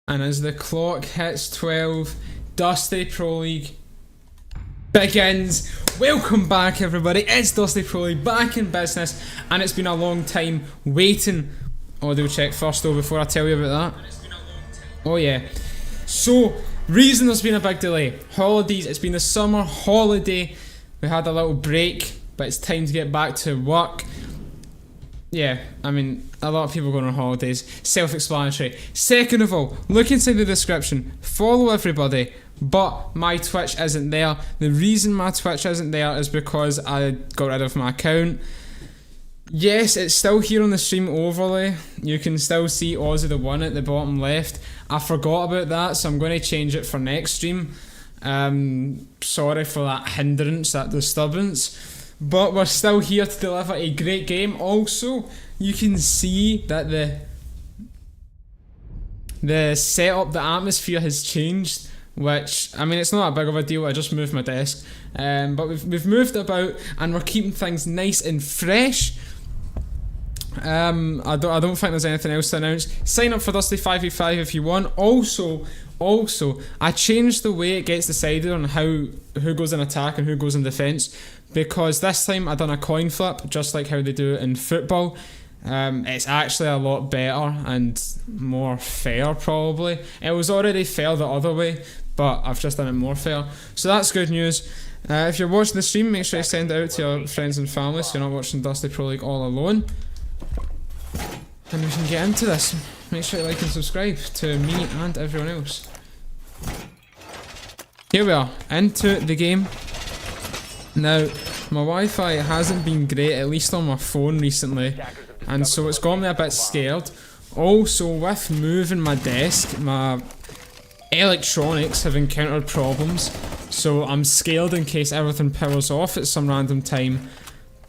And as the clock hits 12, Dusty Pro League begins. Welcome back, everybody. It's Dusty Pro League back in business, and it's been a long time waiting. Audio check first though before I tell you about that. Oh yeah. So, reason there's been a big delay. Holidays. It's been the summer holiday. We had a little break, but it's time to get back to work. Yeah, I mean, a lot of people going on holidays. Self-explanatory. Second of all, look inside the description. Follow everybody. But my Twitch isn't there. The reason my Twitch isn't there is because I got rid of my account. Yes, it's still here on the stream overlay. You can still see OzzytheeOne at the bottom left. I forgot about that, so I'm going to change it for next stream. Sorry for that hindrance, that disturbance. But we're still here to deliver a great game. Also, you can see that the setup, the atmosphere has changed. Which, I mean, it's not that big of a deal. I just moved my desk. But we've moved about and we're keeping things nice and fresh. I don't think there's anything else to announce. Sign up for Dusty 5v5 if you want. Also, I changed the way it gets decided on who goes in attack and who goes in defence, because this time I done a coin flip, just like how they do it in football. It's actually a lot better and more fair, probably. It was already fair the other way, but I've just done it more fair. So that's good news. If you're watching the stream, make sure you send it out to your friends and family so you're not watching Dusty Pro League all alone. And we can get into this. Make sure you like and subscribe to me and everyone else. Here we are, into the game. Now, my Wi-Fi hasn't been great, at least on my phone recently, and so it's got me a bit scared. Also, with moving my desk, my electronics have encountered problems, so I'm scared in case everything powers off at some random time.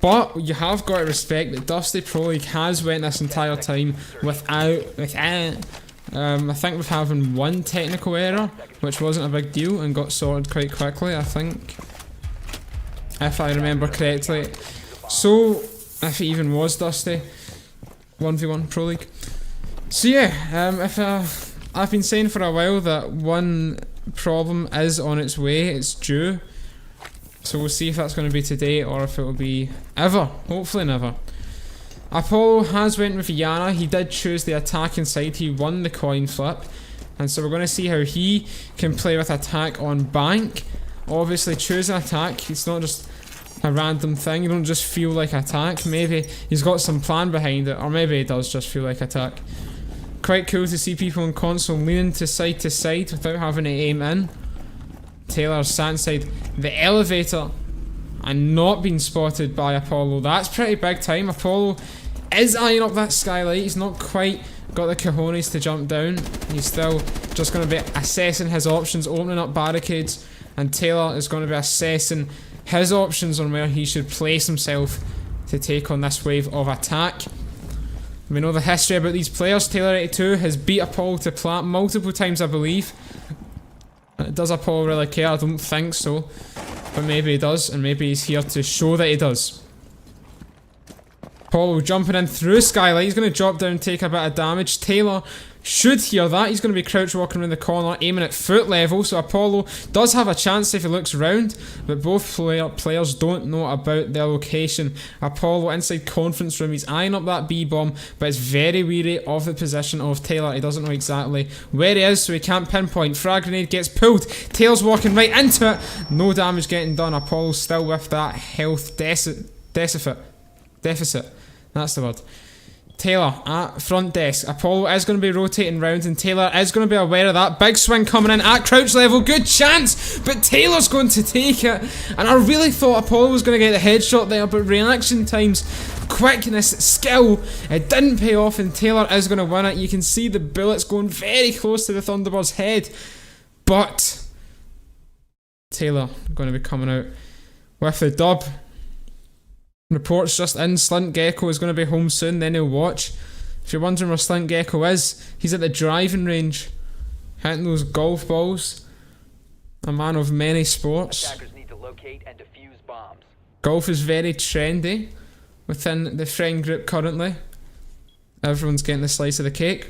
But you have got to respect that Dusty Pro League has went this entire time without I think with having one technical error, which wasn't a big deal and got sorted quite quickly, I think, if I remember correctly. So, if it even was Dusty 1v1 Pro League. So yeah, I've been saying for a while that one problem is on its way, it's due. So we'll see if that's going to be today or if it will be ever. Hopefully never. Apollo has went with Yana. He did choose the attacking side. He won the coin flip. And so we're going to see how he can play with attack on bank. Obviously choosing attack, it's not just a random thing. You don't just feel like attack. Maybe he's got some plan behind it, or maybe he does just feel like attack. Quite cool to see people in console leaning to side without having to aim in. Taylor sat inside the elevator and not being spotted by Apollo. That's pretty big time. Apollo is eyeing up that skylight. He's not quite got the cojones to jump down. He's still just going to be assessing his options, opening up barricades, and Taylor is going to be assessing his options on where he should place himself to take on this wave of attack. We know the history about these players. Taylor82 has beat Apollo to plat multiple times, I believe. Does Apollo really care? I don't think so. But maybe he does, and maybe he's here to show that he does. Apollo jumping in through skylight. He's going to drop down and take a bit of damage. Taylor should hear that. He's going to be crouch walking around the corner, aiming at foot level. So Apollo does have a chance if he looks round, but both players don't know about their location. Apollo inside conference room. He's eyeing up that B-bomb, but is very wary of the position of Taylor. He doesn't know exactly where he is, so he can't pinpoint. Frag grenade gets pulled. Taylor's walking right into it. No damage getting done. Apollo's still with that health deficit. That's the word. Taylor at front desk. Apollo is going to be rotating round, and Taylor is going to be aware of that. Big swing coming in at crouch level. Good chance, but Taylor's going to take it. And I really thought Apollo was going to get the headshot there, but reaction times, quickness, skill, it didn't pay off, and Taylor is going to win it. You can see the bullets going very close to the Thunderbird's head, but Taylor going to be coming out with the dub. Reports just in, Slint Gecko is going to be home soon, then he'll watch. If you're wondering where Slint Gecko is, he's at the driving range, hitting those golf balls. A man of many sports. Attackers need to locate and defuse bombs. Golf is very trendy within the friend group currently. Everyone's getting the slice of the cake.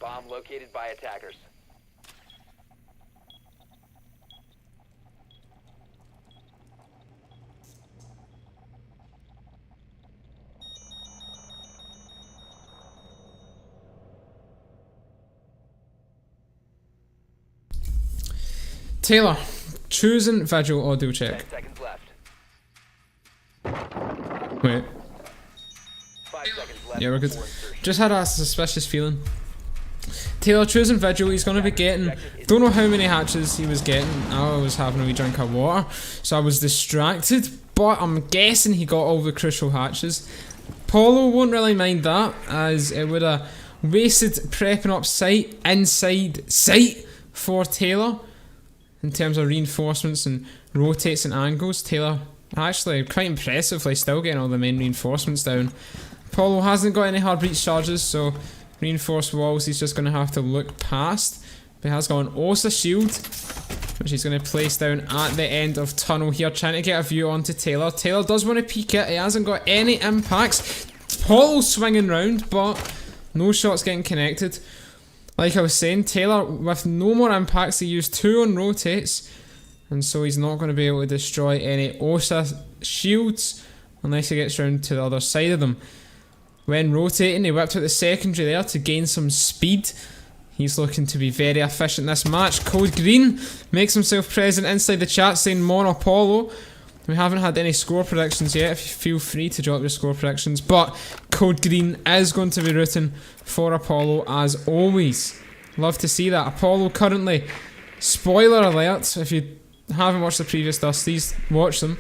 Bomb located by attackers. Taylor, choosing visual audio 10 check. seconds left. Wait. 5 seconds left. Yeah, we're good. before insertion. Just had a suspicious feeling. Taylor choosing visual, he's going to be getting, don't know how many hatches he was getting. I was having a wee drink of water, so I was distracted, but I'm guessing he got all the crucial hatches. Polo won't really mind that, as it would have wasted prepping up site inside sight for Taylor. In terms of reinforcements and rotates and angles, Taylor actually quite impressively still getting all the main reinforcements down. Apollo hasn't got any hard breach charges, so reinforced walls he's just going to have to look past. But he has got an Osa shield, which he's going to place down at the end of tunnel here, trying to get a view onto Taylor. Taylor does want to peek it, he hasn't got any impacts. Apollo swinging round, but no shots getting connected. Like I was saying, Taylor, with no more impacts, he used 2 on rotates, and so he's not going to be able to destroy any Osa shields unless he gets round to the other side of them. When rotating, he whipped out the secondary there to gain some speed. He's looking to be very efficient this match. Code Green makes himself present inside the chat saying Mon Apollo. We haven't had any score predictions yet, if you feel free to drop your score predictions, but Code Green is going to be rooting for Apollo as always. Love to see that. Apollo currently, spoiler alert, if you haven't watched the previous Dusties, watch them.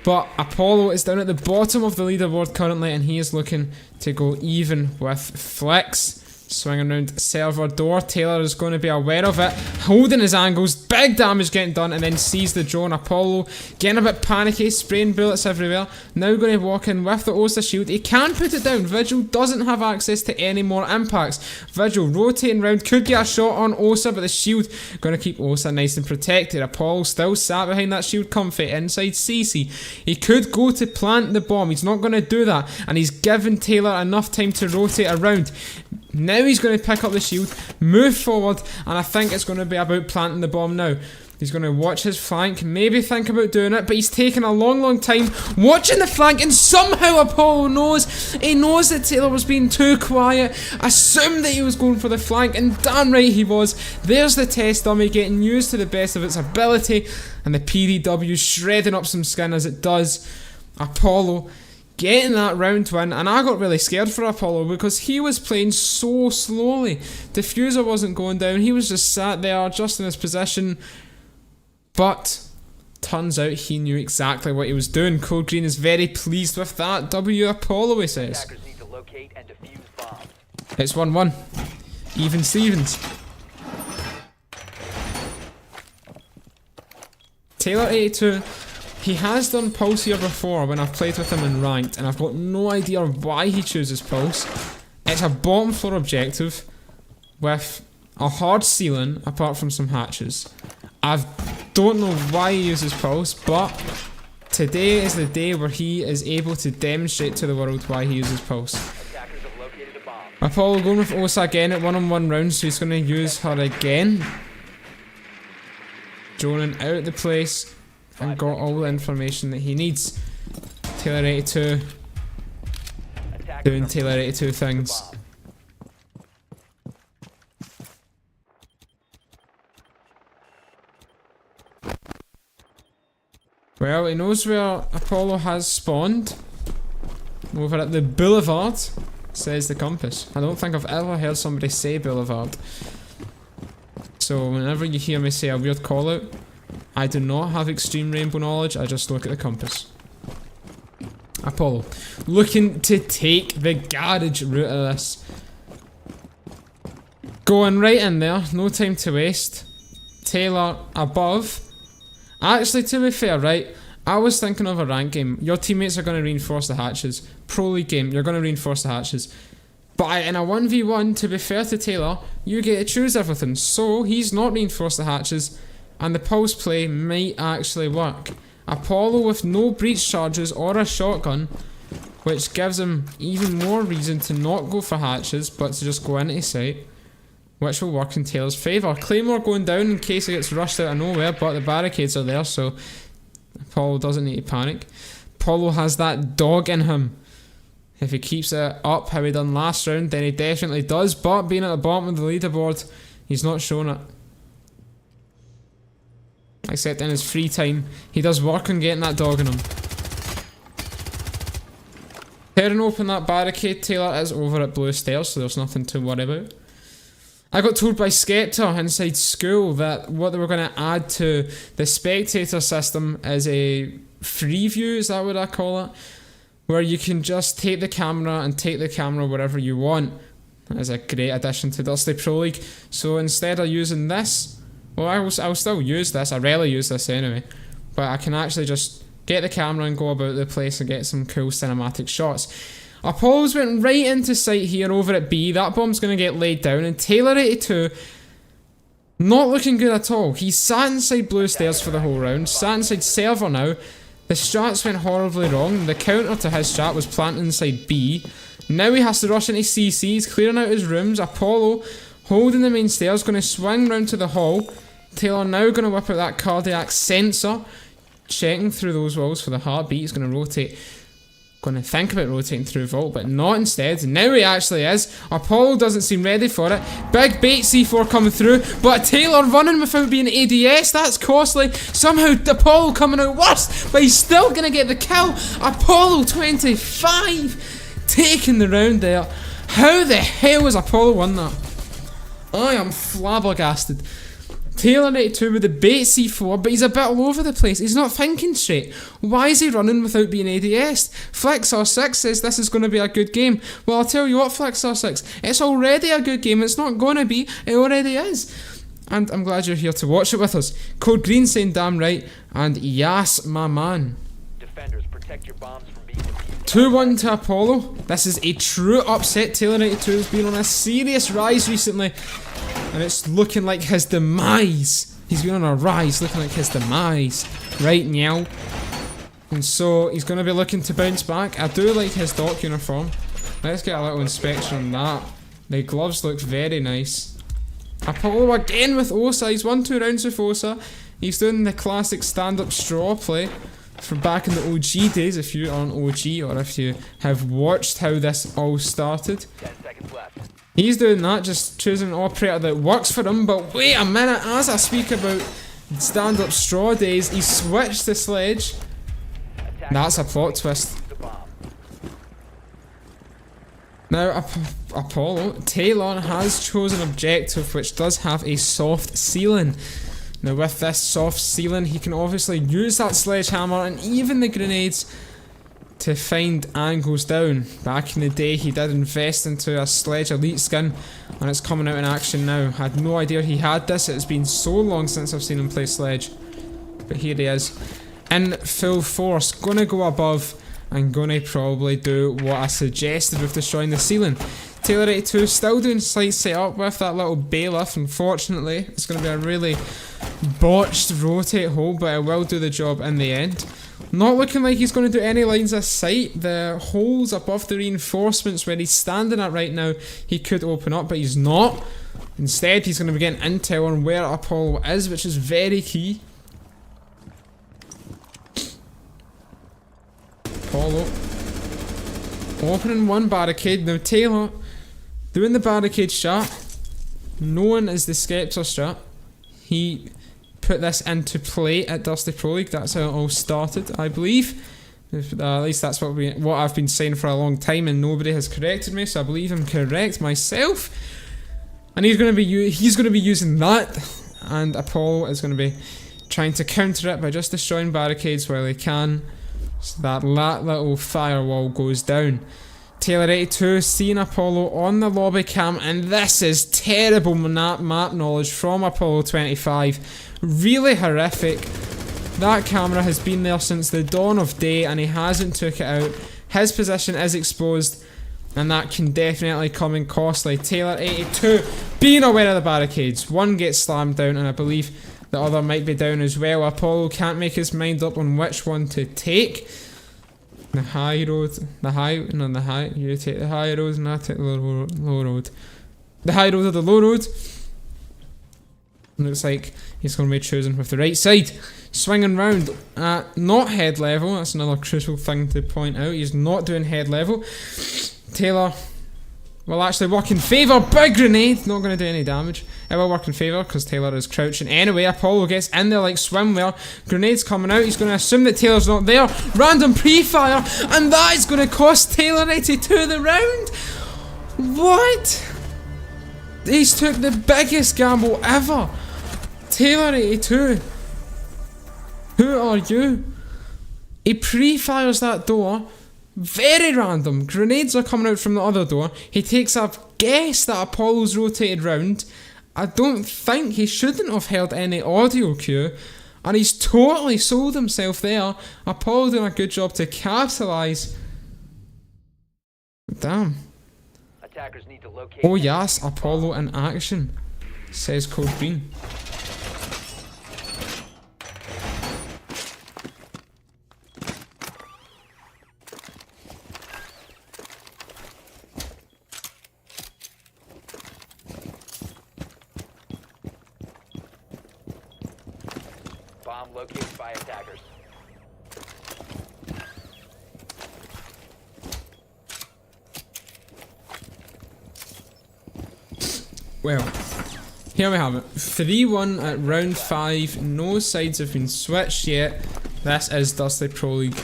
But Apollo is down at the bottom of the leaderboard currently, and he is looking to go even with Flex. Swinging around server door. Taylor is going to be aware of it, holding his angles, big damage getting done, and then sees the drone. Apollo getting a bit panicky, spraying bullets everywhere. Now going to walk in with the Osa shield. He can put it down. Vigil doesn't have access to any more impacts. Vigil rotating round, could get a shot on Osa, but the shield going to keep Osa nice and protected. Apollo still sat behind that shield comfy inside CC. He could go to plant the bomb. He's not going to do that, and he's given Taylor enough time to rotate around. Now he's going to pick up the shield, move forward, and I think it's going to be about planting the bomb now. He's going to watch his flank, maybe think about doing it, but he's taken a long time watching the flank, and somehow Apollo knows. He knows that Taylor was being too quiet, assumed that he was going for the flank, and damn right he was. There's the test dummy getting used to the best of its ability, and the PDW shredding up some skin as it does. Apollo getting that round win, and I got really scared for Apollo because he was playing so slowly. Diffuser wasn't going down, he was just sat there, just in his position. But turns out he knew exactly what he was doing. Code Green is very pleased with that. W Apollo, he says. Attackers need to locate and defuse bombs. It's 1-1. Even Stevens. Taylor 82. He has done Pulse here before when I've played with him in ranked, and I've got no idea why he chooses Pulse. It's a bottom floor objective with a hard ceiling apart from some hatches. I don't know why he uses Pulse, but today is the day where he is able to demonstrate to the world why he uses Pulse. Attackers have located a bomb. Apollo going with Osa again at 1-on-1 rounds, so he's going to use her again. Droning out the place. And got all the information that he needs. Taylor 82 doing Taylor 82 things. Well, he knows where Apollo has spawned. Over at the boulevard, says the compass. I don't think I've ever heard somebody say boulevard. So whenever you hear me say a weird call out, I do not have extreme rainbow knowledge, I just look at the compass. Apollo, looking to take the garage route of this. Going right in there, no time to waste. Taylor above. Actually, to be fair, right, I was thinking of a rank game. Your teammates are going to reinforce the hatches. Pro League game, you're going to reinforce the hatches. But in a 1v1, to be fair to Taylor, you get to choose everything. So, he's not reinforced the hatches. And the pulse play might actually work. Apollo with no breach charges or a shotgun, which gives him even more reason to not go for hatches, but to just go into sight, which will work in Taylor's favour. Claymore going down in case he gets rushed out of nowhere, but the barricades are there, so Apollo doesn't need to panic. Apollo has that dog in him. If he keeps it up how he done last round, then he definitely does, but being at the bottom of the leaderboard, he's not showing it. Except in his free time, he does work on getting that dog in him. Tearing open that barricade, Taylor is over at blue stairs, so there's nothing to worry about. I got told by Skepta inside school that what they were going to add to the spectator system is a free view, is that what I call it? Where you can just take the camera and take the camera wherever you want. That is a great addition to Dusty Pro League. So instead of using this, well, I'll still use this. I rarely use this anyway. But I can actually just get the camera and go about the place and get some cool cinematic shots. Apollo's went right into sight here over at B. That bomb's going to get laid down. And Taylor 82, not looking good at all. He sat inside blue stairs for the whole round. Sat inside server now. The strats went horribly wrong. The counter to his strat was planted inside B. Now he has to rush into CC. He's clearing out his rooms. Apollo holding the main stairs. Going to swing round to the hall. Taylor now going to whip out that cardiac sensor, checking through those walls for the heartbeat. He's going to rotate, going to think about rotating through vault, but not instead. Now he actually is. Apollo doesn't seem ready for it. Big bait C4 coming through, but Taylor running without being ADS. That's costly. Somehow Apollo coming out worse, but he's still going to get the kill. Apollo 25 taking the round there. How the hell has Apollo won that? I am flabbergasted. Taylor82 with the bait C4, but he's a bit all over the place. He's not thinking straight. Why is he running without being ADS'd? Flexor6 says this is going to be a good game. Well, I'll tell you what, Flexor6, it's already a good game. It's not going to be, it already is. And I'm glad you're here to watch it with us. Code Green saying damn right, and yes, my man. Defenders, protect your bombs from being defused. 2-1 to Apollo. This is a true upset. Taylor82 has been on a serious rise recently, and it's looking like his demise. He's been on a rise, looking like his demise. Right now. And so, he's going to be looking to bounce back. I do like his dock uniform. Let's get a little inspection on that. The gloves look very nice. Apollo again with Osa. He's won 2 rounds with Osa. He's doing the classic stand-up straw play from back in the OG days, if you aren't OG, or if you have watched how this all started. 10 seconds left. He's doing that, just choosing an operator that works for him. But wait a minute, as I speak about stand-up straw days, he switched the sledge. That's a plot twist. The bomb. Now, Apollo, Taylor has chosen an objective which does have a soft ceiling. Now, with this soft ceiling, he can obviously use that sledgehammer and even the grenades to find angles down. Back in the day, he did invest into a Sledge Elite skin, and it's coming out in action now. I had no idea he had this. It's been so long since I've seen him play Sledge. But here he is, in full force, gonna go above. I'm gonna probably do what I suggested with destroying the ceiling. Taylor82 still doing slight setup with that little bailiff. Unfortunately, it's gonna be a really botched rotate hole, but it will do the job in the end. Not looking like he's going to do any lines of sight. The holes above the reinforcements where he's standing at right now, he could open up, but he's not. Instead, he's going to be getting intel on where Apollo is, which is very key. Apollo opening one barricade. Now Taylor doing the barricade strat, known as the Scepter strat. He put this into play at Dusty Pro League. That's how it all started, I believe. At least that's what I've been saying for a long time, and nobody has corrected me, so I believe I'm correct myself. And he's going to be using that, and Apollo is going to be trying to counter it by just destroying barricades while he can, so that little firewall goes down. Taylor82 seeing Apollo on the lobby cam, and this is terrible map knowledge from Apollo25. Really horrific. That camera has been there since the dawn of day, and he hasn't took it out. His position is exposed, and that can definitely come in costly. Taylor82 being aware of the barricades. One gets slammed down, and I believe the other might be down as well. Apollo can't make his mind up on which one to take. The high road, you take the high road and I take the low road. The high road or the low road? Looks like he's going to be choosing with the right side. Swinging round at not head level, that's another crucial thing to point out. He's not doing head level. Taylor will actually work in favour. Big grenade, not going to do any damage. It will work in favour because Taylor is crouching. Anyway, Apollo gets in there like swimwear. Grenade's coming out. He's going to assume that Taylor's not there. Random pre-fire, and that is going to cost Taylor82 the round. What? He's took the biggest gamble ever. Taylor82, who are you? He pre-fires that door. Very random. Grenades are coming out from the other door. He takes a guess that Apollo's rotated round. I don't think he shouldn't have heard any audio cue, and he's totally sold himself there. Apollo doing a good job to capitalise. Damn. Attackers need to locate. Oh yes, Apollo in action, says Code Green. Bomb located by attackers. Well, here we have it. 3-1 at round 5. No sides have been switched yet. This is Dusty Pro League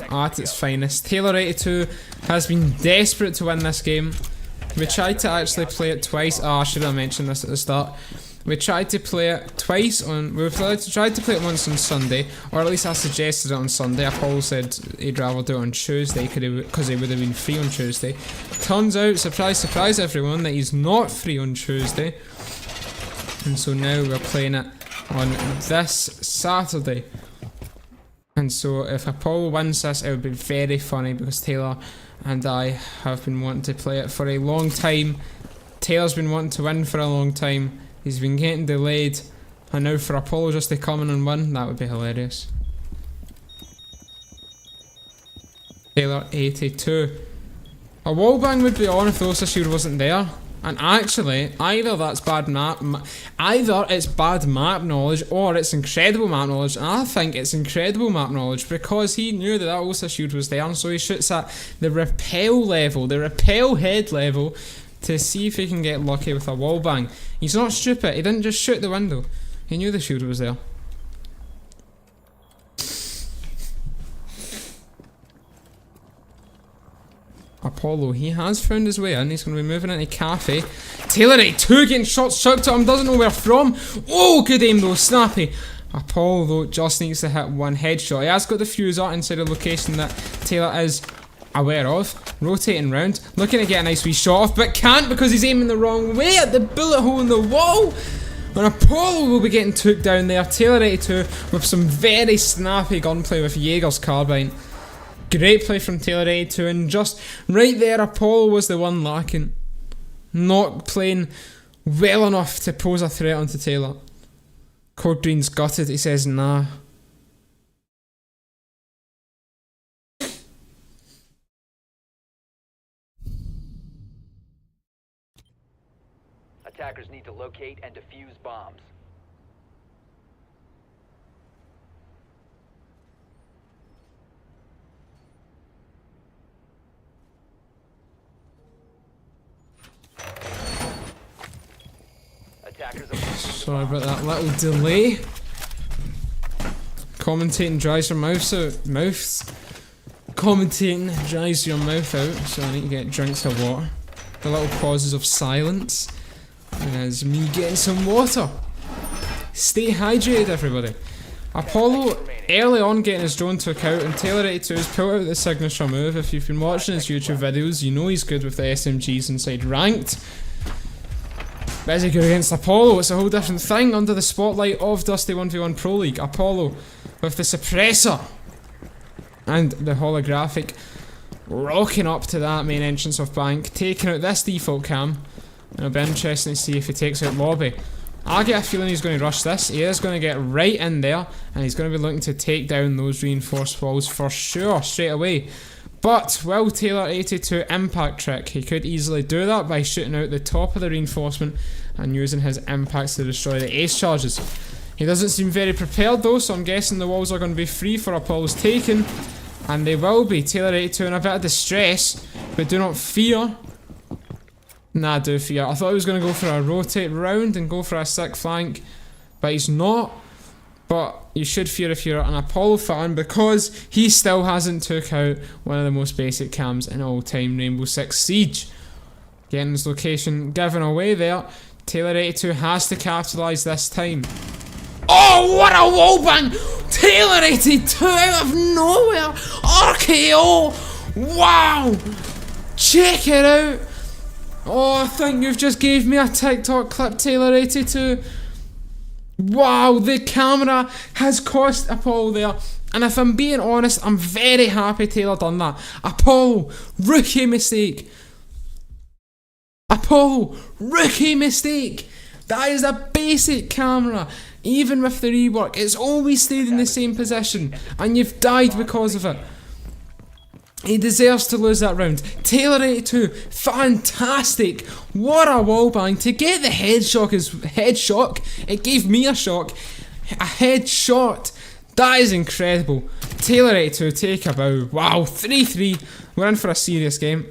at its finest. Taylor82 has been desperate to win this game. We tried to actually play it twice. Oh, I should have mentioned this at the start. We tried to play it twice on. We tried to play it once on Sunday, or at least I suggested it on Sunday. Apollo said he'd rather do it on Tuesday because he would have been free on Tuesday. Turns out, surprise, surprise, everyone, that he's not free on Tuesday, and so now we're playing it on this Saturday. And so if Apollo wins this, it would be very funny because Taylor and I have been wanting to play it for a long time. Taylor's been wanting to win for a long time. He's been getting delayed, and now for Apollo just to come in and win, that would be hilarious. Taylor 82. A wallbang would be on if the Osa shield wasn't there. And actually, either it's bad map knowledge, or it's incredible map knowledge. And I think it's incredible map knowledge because he knew that that Osa shield was there, and so he shoots at the repel level, the repel head level, to see if he can get lucky with a wallbang. He's not stupid, he didn't just shoot the window. He knew the shield was there. Apollo, he has found his way in. He's going to be moving into cafe. Taylor 82 getting shots chucked at him, doesn't know where from. Oh, good aim though, snappy. Apollo though just needs to hit one headshot. He has got the fuser inside a location that Taylor is aware of. Rotating round, looking to get a nice wee shot off, but can't because he's aiming the wrong way at the bullet hole in the wall. And Apollo will be getting took down there. Taylor 82 with some very snappy gunplay with Jaeger's carbine. Great play from Taylor 82, and just right there Apollo was the one lacking. Not playing well enough to pose a threat onto Taylor. Code Green's gutted, he says nah. Attackers need to locate and defuse bombs. Sorry about that little delay. Commentating dries your mouths out. Commentating dries your mouth out, so I need to get drinks of water. The little pauses of silence. And there's me getting some water. Stay hydrated, everybody. Apollo early on getting his drone took out, and Taylor 82 has pulled out the signature move. If you've been watching his YouTube videos, you know he's good with the SMGs inside ranked. But as he goes against Apollo, it's a whole different thing under the spotlight of Dusty 1v1 Pro League. Apollo with the suppressor and the holographic rocking up to that main entrance of Bank, taking out this default cam. And it'll be interesting to see if he takes out Lobby. I get a feeling he's going to rush this. He is going to get right in there, and he's going to be looking to take down those reinforced walls for sure straight away. But will Taylor 82 impact trick? He could easily do that by shooting out the top of the reinforcement and using his impacts to destroy the ace charges. He doesn't seem very prepared though, so I'm guessing the walls are going to be free for Apollo's taking, and they will be. Taylor 82 in a bit of distress, but do not fear. Nah, I do fear. I thought he was going to go for a rotate round and go for a sick flank, but he's not. But you should fear if you're an Apollo fan, because he still hasn't took out one of the most basic cams in all time, Rainbow Six Siege. Getting his location given away there. Taylor 82 has to capitalise this time. Oh, what a wallbang! Taylor 82 out of nowhere! RKO! Wow! Check it out! Oh, I think you've just gave me a TikTok clip, Taylor 82. Wow, the camera has cost Apollo there. And if I'm being honest, I'm very happy Taylor done that. Apollo, rookie mistake. Apollo, rookie mistake. That is a basic camera. Even with the rework, it's always stayed in the same position. And you've died because of it. He deserves to lose that round. Taylor 82, fantastic. What a wallbang. To get the headshot is headshot. It gave me a shock. A headshot. That is incredible. Taylor 82, take a bow. Wow, 3-3. We're in for a serious game.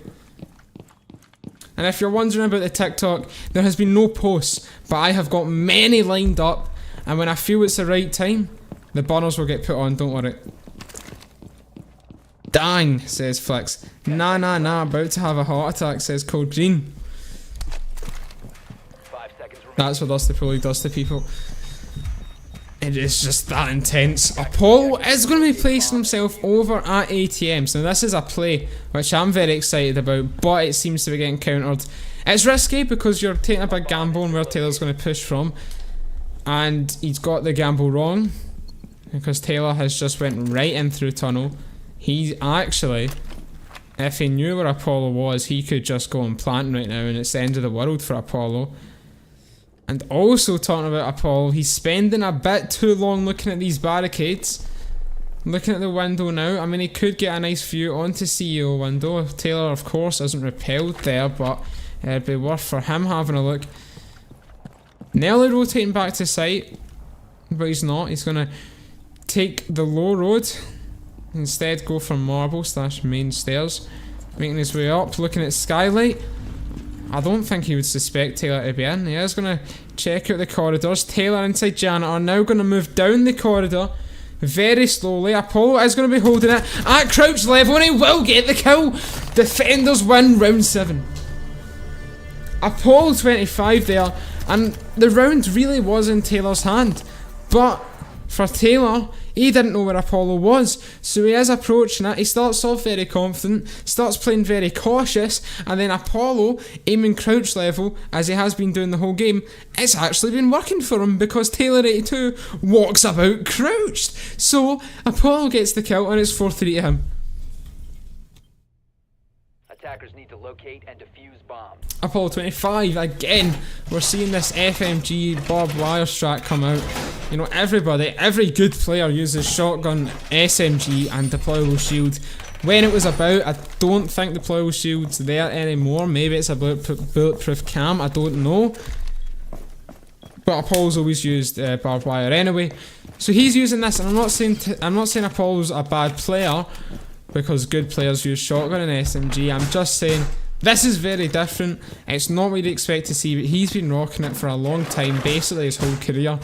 And if you're wondering about the TikTok, there has been no posts, but I have got many lined up. And when I feel it's the right time, the banners will get put on, don't worry. Dang, says Flex. Nah, about to have a heart attack, says Code Green. 5 seconds That's what Dusty Pro League does to people. It is just that intense. Apollo is going to be placing himself over at ATMs. Now this is a play which I'm very excited about, but it seems to be getting countered. It's risky because you're taking a big gamble on where Taylor's going to push from, and he's got the gamble wrong because Taylor has just went right in through tunnel. He's actually, if he knew where Apollo was, he could just go and plant right now, and it's the end of the world for Apollo. And also talking about Apollo, he's spending a bit too long looking at these barricades. Looking at the window now, I mean he could get a nice view onto CEO window. Taylor of course isn't repelled there, but it'd be worth for him having a look. Nearly rotating back to site, but he's not. He's going to take the low road. Instead go for marble / main stairs. Making his way up, looking at skylight. I don't think he would suspect Taylor to be in. He is going to check out the corridors. Taylor inside janitor now going to move down the corridor very slowly. Apollo is going to be holding it at crouch level and he will get the kill. Defenders win round 7. Apollo 25 there, and the round really was in Taylor's hand, but for Taylor, he didn't know where Apollo was, so he is approaching it. He starts off very confident, starts playing very cautious, and then Apollo, aiming crouch level, as he has been doing the whole game, it's actually been working for him because Taylor82 walks about crouched. So, Apollo gets the kill, and it's 4-3 to him. Attackers need to locate and defuse bombs. Apollo 25, again, we're seeing this FMG barbed wire strat come out. You know, every good player uses shotgun, SMG and deployable shield. When it was about, I don't think deployable shield's there anymore. Maybe it's a bulletproof cam, I don't know. But Apollo's always used barbed wire anyway. So he's using this, and I'm not saying Apollo's a bad player, because good players use shotgun and SMG. I'm just saying this is very different. It's not what you'd expect to see, but he's been rocking it for a long time, basically his whole career,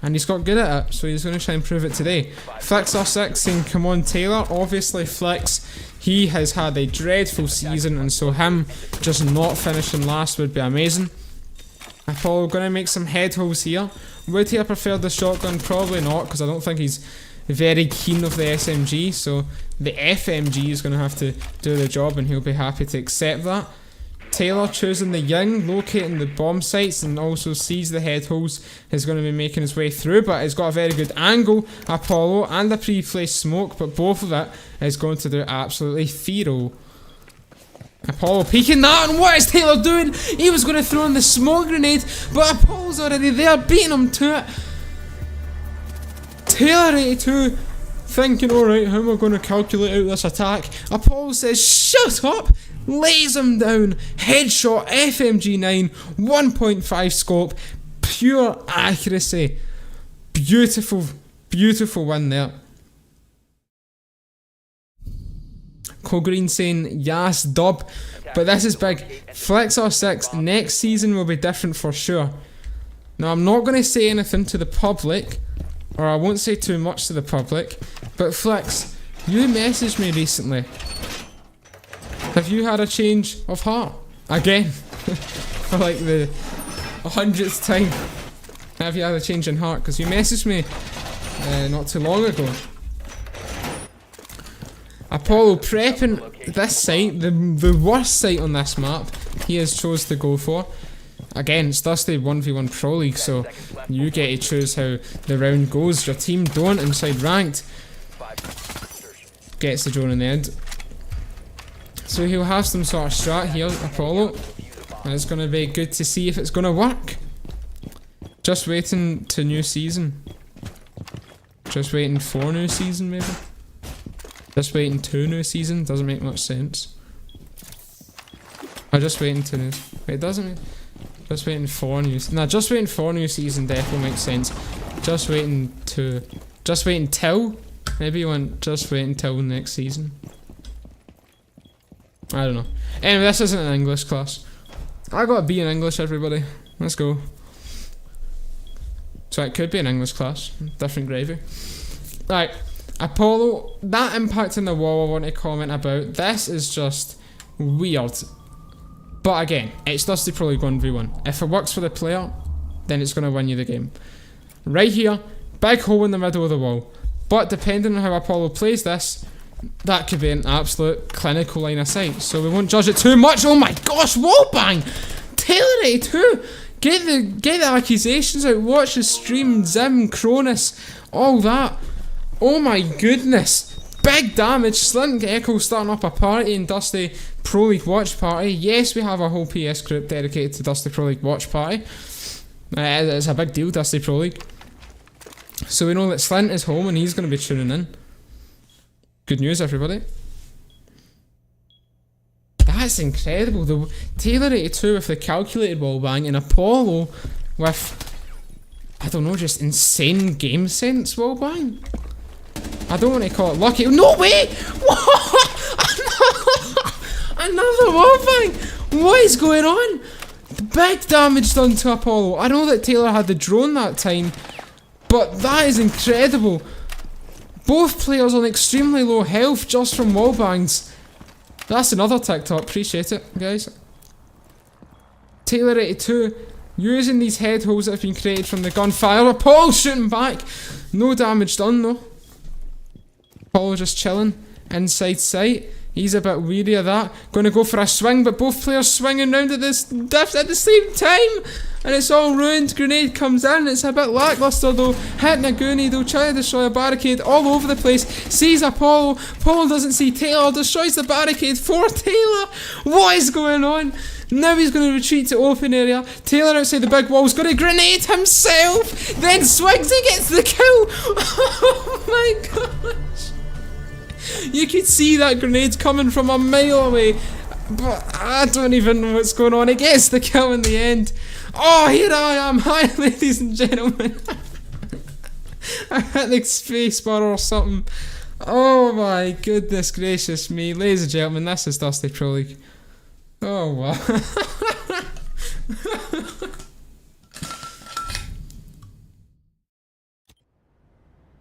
and he's got good at it, so he's going to try and prove it today. Flix06 saying come on Taylor. Obviously Flix, he has had a dreadful season, and so him just not finishing last would be amazing. Apollo going to make some head holes here. Would he have preferred the shotgun? Probably not, because I don't think he's very keen of the SMG, so the FMG is going to have to do the job, and he'll be happy to accept that. Taylor choosing the Ying, locating the bomb sites, and also sees the head holes. He's going to be making his way through, but he's got a very good angle, Apollo, and a pre-placed smoke, but both of it is going to do absolutely zero. Apollo peeking that, and what is Taylor doing? He was going to throw in the smoke grenade, but Apollo's already there, beating him to it. Taylor82 thinking, alright, how am I going to calculate out this attack? Apollo says, shut up! Lays him down. Headshot, FMG9, 1.5 scope, pure accuracy. Beautiful, beautiful win there. Green saying, yes, dub. But this is big. Flix06, next season will be different for sure. Now, I'm not going to say anything to the public, or I won't say too much to the public, but Flix, you messaged me recently. Have you had a change of heart? Again. For like the 100th time. Have you had a change in heart? Because you messaged me not too long ago. Apollo prepping this site, the worst site on this map, he has chose to go for. Again, it's Dusty 1v1 Pro League, so you get to choose how the round goes. Your team don't inside ranked. Gets the drone in the end. So he'll have some sort of strat here, Apollo, and it's going to be good to see if it's going to work. Just waiting to new season. Just waiting for new season, maybe. Just waiting to new season, doesn't make much sense. I'm just waiting to new. Wait, doesn't it? Just waiting for new. Nah, just waiting for new season definitely makes sense. Just waiting to. Just waiting till. Maybe you want just waiting till next season. I don't know. Anyway, this isn't an English class. I got a B in English, everybody. Let's go. So it could be an English class. Different gravy. Right. Apollo, that impact in the wall I want to comment about. This is just weird. But again, it's Dusty Pro League 1v1. If it works for the player, then it's going to win you the game. Right here, big hole in the middle of the wall. But depending on how Apollo plays this, that could be an absolute clinical line of sight. So we won't judge it too much. Oh my gosh, wallbang! Taylor82! Get the accusations out, watch the stream, Zim, Cronus, all that. Oh my goodness. Big damage, Slint Echo starting up a party in Dusty Pro League Watch Party. Yes, we have a whole PS group dedicated to Dusty Pro League Watch Party. It's a big deal, Dusty Pro League. So we know that Slint is home and he's going to be tuning in. Good news, everybody. That's incredible. The Taylor82 with the calculated wallbang and Apollo with, I don't know, just insane game sense wallbang. I don't want to call it lucky. No way! What? Another wallbang! What is going on? Big damage done to Apollo. I know that Taylor had the drone that time, but that is incredible. Both players on extremely low health just from wallbangs. That's another TikTok, appreciate it, guys. Taylor82 using these head holes that have been created from the gunfire. Apollo shooting back. No damage done though. Apollo just chilling inside sight. He's a bit weary of that. Gonna go for a swing, but both players swinging round at the same time. And it's all ruined. Grenade comes in. It's a bit lackluster though. Hitting a goonie though. Trying to destroy a barricade all over the place. Sees Apollo. Apollo doesn't see Taylor. Destroys the barricade for Taylor. What is going on? Now he's going to retreat to open area. Taylor outside the big wall is going to grenade himself. Then swings and gets the kill. Oh my gosh. You could see that grenade coming from a mile away. But I don't even know what's going on. It gets the kill in the end. Oh, here I am. Hi, ladies and gentlemen. I hit the spacebar or something. Oh my goodness gracious me. Ladies and gentlemen, this is Dusty Pro League. Oh wow.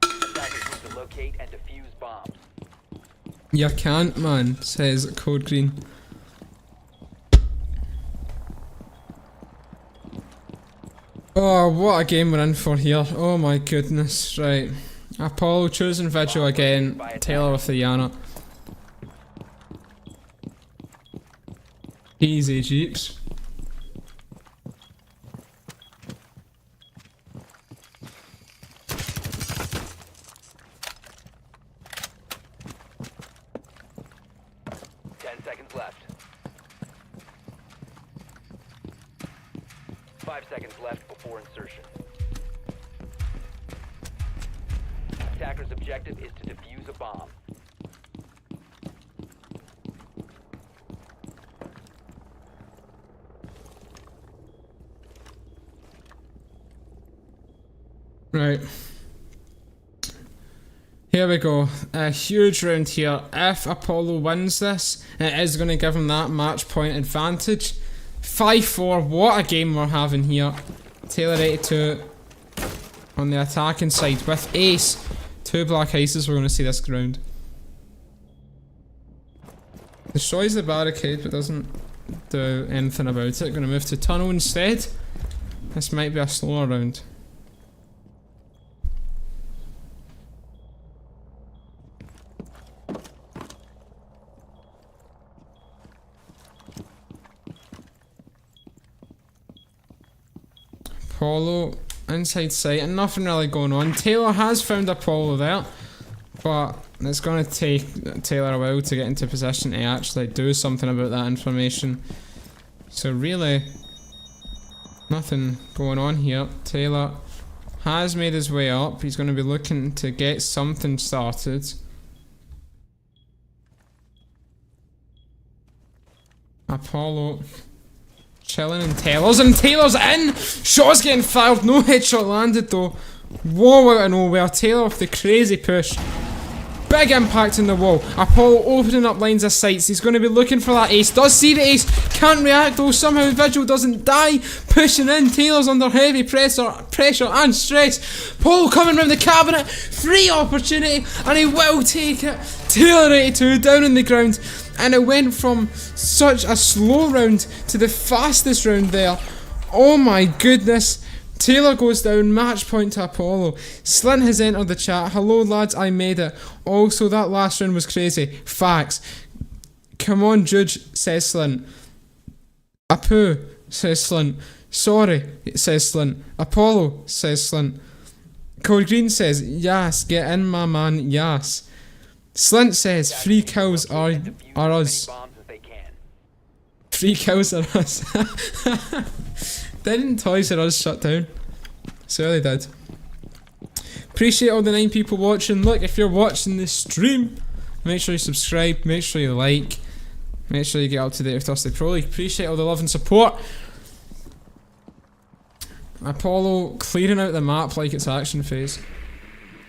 Attackers need to locate and defuse bombs. You can't, man, says Code Green. Oh, what a game we're in for here. Oh my goodness. Right. Apollo choosing Vigil again. Taylor with the Yana. Easy jeeps. Seconds left. 5 seconds left before insertion. Attacker's objective is to defuse a bomb. Right. Here we go. A huge round here. If Apollo wins this, it is going to give him that match point advantage. 5-4. What a game we're having here. Taylor82 on the attacking side with Ace. 2 black aces. We're going to see this round. Destroys the barricade but doesn't do anything about it. Going to move to tunnel instead. This might be a slower round. Apollo inside sight and nothing really going on. Taylor has found Apollo there, but it's going to take Taylor a while to get into position to actually do something about that information. So really, nothing going on here. Taylor has made his way up. He's going to be looking to get something started. Apollo chilling and Taylor's in! Shot's getting fired, no headshot landed though. Whoa, out of nowhere, Taylor with the crazy push. Big impact in the wall. Apollo opening up lines of sights. He's going to be looking for that ace. Does see the ace, can't react though. Somehow Vigil doesn't die. Pushing in, Taylor's under heavy pressure and stress. Apollo coming round the cabinet. Free opportunity, and he will take it. Taylor82 down on the ground. And it went from such a slow round to the fastest round there. Oh my goodness. Taylor goes down, match point to Apollo. Slint has entered the chat. Hello lads, I made it. Also, that last round was crazy. Facts. Come on, Judge, says Slint. Apu, says Slint. Sorry, says Slint. Apollo, says Slint. Code Green says, yes, get in my man, yes. Slint says, free kills are us. 3 kills are us. Didn't Toys R Us shut down? So they did. Appreciate all the 9 people watching. Look, if you're watching this stream, make sure you subscribe, make sure you like, make sure you get up to date with Dusty Pro League. Appreciate all the love and support. Apollo clearing out the map like it's action phase.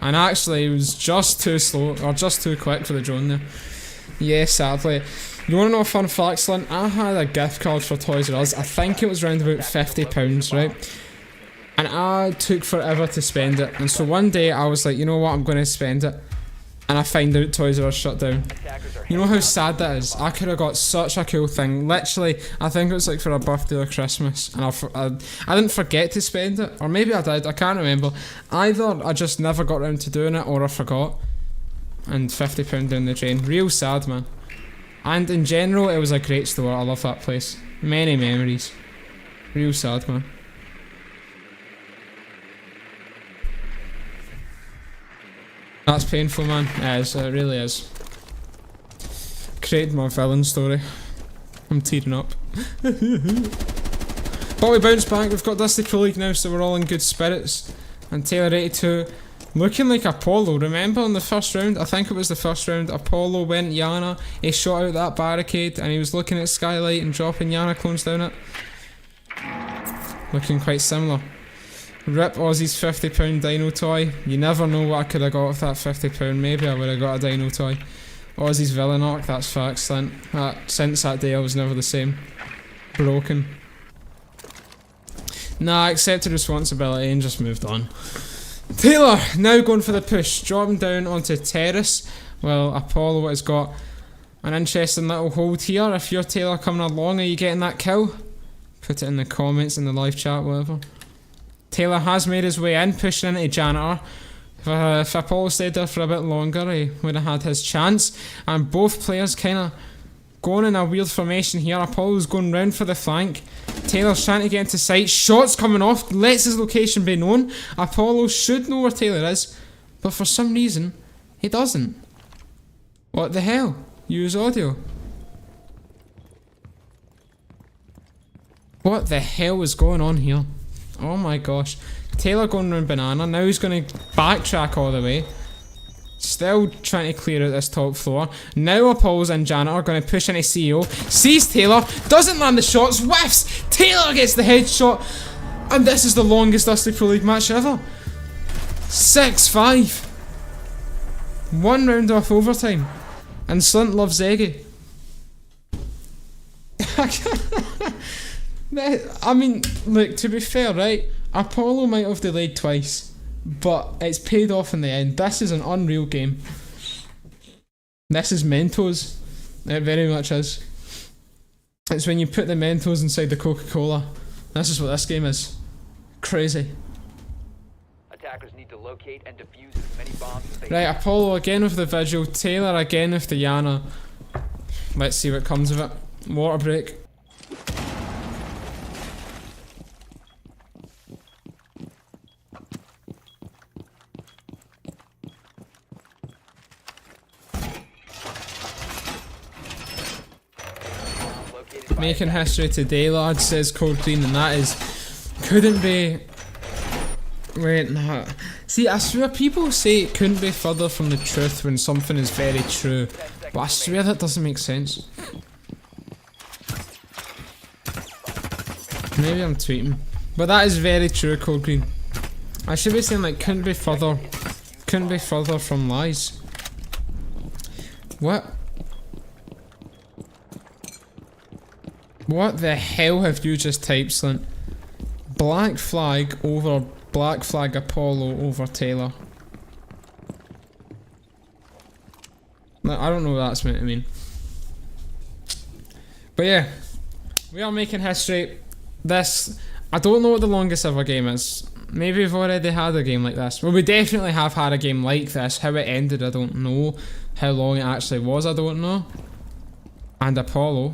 And actually it was just too slow, or just too quick for the drone there. Yeah, sadly. You wanna know a fun fact, Slint? I had a gift card for Toys R Us. I think it was around about £50, right? And I took forever to spend it. And so one day I was like, you know what, I'm gonna spend it. And I find out Toys R Us shut down. You know how sad that is? I could have got such a cool thing. Literally, I think it was like for a birthday or Christmas. And I didn't forget to spend it. Or maybe I did, I can't remember. Either I just never got around to doing it, or I forgot. And £50 down the drain. Real sad, man. And in general, it was a great store. I love that place. Many memories. Real sad, man. That's painful, man. It is, it really is. Created my villain story. I'm tearing up. But we bounce back, we've got Dusty Pro League now, so we're all in good spirits. And Taylor82 looking like Apollo. Remember in the first round, I think it was the first round, Apollo went Yana, he shot out that barricade and he was looking at Skylight and dropping Yana clones down it. Looking quite similar. Rip Ozzy's £50 dino toy. You never know what I could have got with that £50. Maybe I would have got a dino toy. Ozzy's villain arc, that's facts, Slint. Since that day I was never the same. Broken. Nah, I accepted responsibility and just moved on. Taylor now going for the push, dropping down onto terrace. Well, Apollo has got an interesting little hold here. If you're Taylor coming along, are you getting that kill? Put it in the comments, in the live chat, whatever. Taylor has made his way in, pushing into Janitor. If Apollo stayed there for a bit longer, he would have had his chance. And both players kind of going in a weird formation here. Apollo's going round for the flank. Taylor's trying to get into sight. Shots coming off, lets his location be known. Apollo should know where Taylor is, but for some reason, he doesn't. What the hell? Use audio. What the hell is going on here? Oh my gosh. Taylor going round banana. Now he's going to backtrack all the way. Still trying to clear out this top floor. Now Apollo's and Janet are going to push into CEO. Sees Taylor. Doesn't land the shots. Whiffs. Taylor gets the headshot. And this is the longest Dusty Pro League match ever. 6-5. 1 round off overtime. And Slint loves Eggy. I mean, look, to be fair, right? Apollo might have delayed twice, but it's paid off in the end. This is an unreal game. This is Mentos. It very much is. It's when you put the Mentos inside the Coca-Cola. This is what this game is. Crazy. Attackers need to locate and defuse as many bombs as they Right, can. Apollo again with the visual. Taylor again with the Yana. Let's see what comes of it. Water break. Making history today, lads, says Code Green, and that is... couldn't be... Wait, nah. See, I swear people say it couldn't be further from the truth when something is very true. But I swear that doesn't make sense. Maybe I'm tweeting. But that is very true, Code Green. I should be saying like, couldn't be further from lies. What? What the hell have you just typed, Slint? Black flag over black flag Apollo over Taylor. I don't know what that's meant to mean. But yeah, we are making history. This, I don't know what the longest ever game is. Maybe we've already had a game like this. Well, we definitely have had a game like this. How it ended, I don't know. How long it actually was, I don't know. And Apollo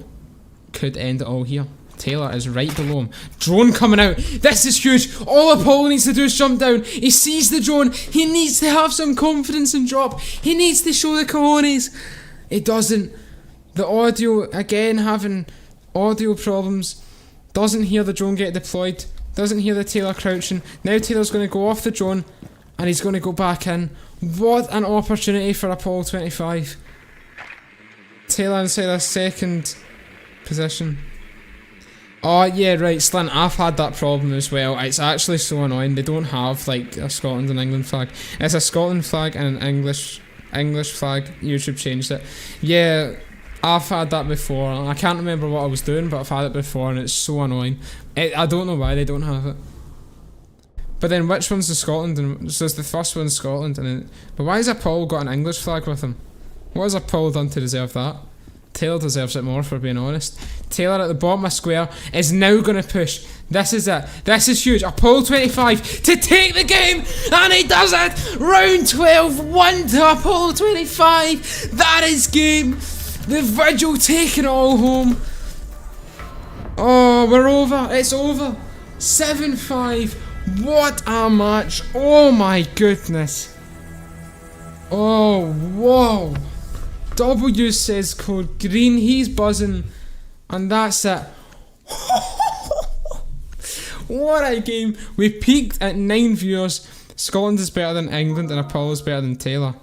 could end it all here. Taylor is right below him. Drone coming out. This is huge. All Apollo needs to do is jump down. He sees the drone. He needs to have some confidence and drop. He needs to show the cojones. He doesn't. The audio, again, having audio problems. Doesn't hear the drone get deployed. Doesn't hear the Taylor crouching. Now Taylor's going to go off the drone and he's going to go back in. What an opportunity for Apollo 25. Taylor inside a second position. Oh yeah, right, Slint, I've had that problem as well. It's actually so annoying. They don't have like a Scotland and England flag. It's a Scotland flag and an English flag. YouTube changed it. Yeah, I've had that before. I can't remember what I was doing, but I've had it before and it's so annoying. I don't know why they don't have it. But then which one's the Scotland? And so the first one's Scotland, and then, but why has Apollo got an English flag with him? What has Apollo done to deserve that? Taylor deserves it more, for being honest. Taylor at the bottom of square is now going to push. This is it. This is huge. Apollo 25 to take the game, and he does it. Round 12, 1 to Apollo 25. That is game. The Vigil taking it all home. Oh, we're over. It's over. 7-5. What a match. Oh my goodness. Oh, whoa. W says code green. He's buzzing. And that's it. What a game. We peaked at 9 viewers. Scotland is better than England and Apollo's better than Taylor.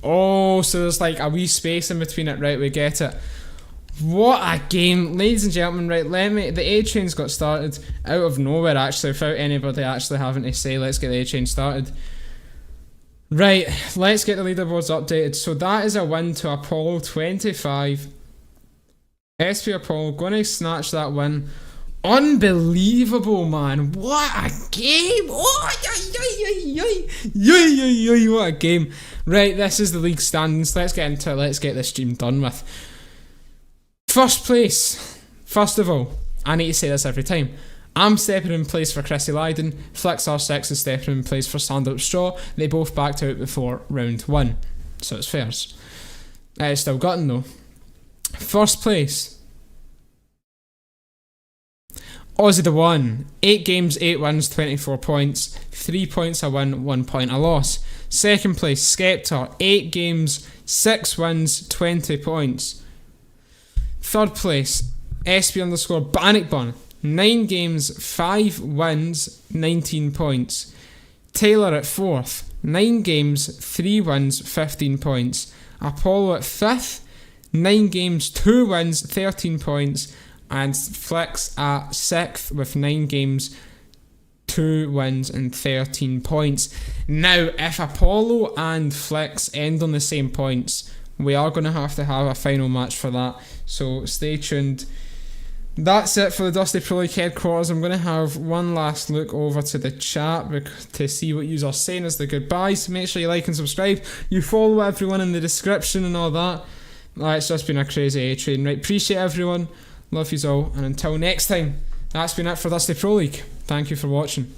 Oh, so there's like a wee space in between it. Right, we get it. What a game, ladies and gentlemen. Right, the A-Train's got started out of nowhere, actually, without anybody actually having to say, let's get the A-Train started. Right, let's get the leaderboards updated. So that is a win to Apollo 25. SP Apollo going to snatch that win. Unbelievable, man. What a game. Oh, what a game. Right, this is the league standings. Let's get into it. Let's get this stream done with. First place. First of all, I need to say this every time. I'm stepping in place for Chrissy Lydon. Flix R6 is stepping in place for Stand Up Straw. They both backed out before round 1. So it's fairs. It's still gotten though. First place. OzzytheeOne. 8 games, 8 wins, 24 points. 3 points a win, 1 point a loss. Second place, Skeptor. 8 games, 6 wins, 20 points. Third place, SP_Bannockburn. 9 games, 5 wins, 19 points. Taylor at 4th. 9 games, 3 wins, 15 points. Apollo at 5th. 9 games, 2 wins, 13 points. And Flix at 6th with 9 games, 2 wins and 13 points. Now, if Apollo and Flix end on the same points, we are going to have a final match for that. So stay tuned. That's it for the Dusty Pro League headquarters. I'm going to have one last look over to the chat to see what you are saying as the goodbyes. Make sure you like and subscribe. You follow everyone in the description and all that. It's just been a crazy A-Train. Right, appreciate everyone. Love yous all. And until next time, that's been it for Dusty Pro League. Thank you for watching.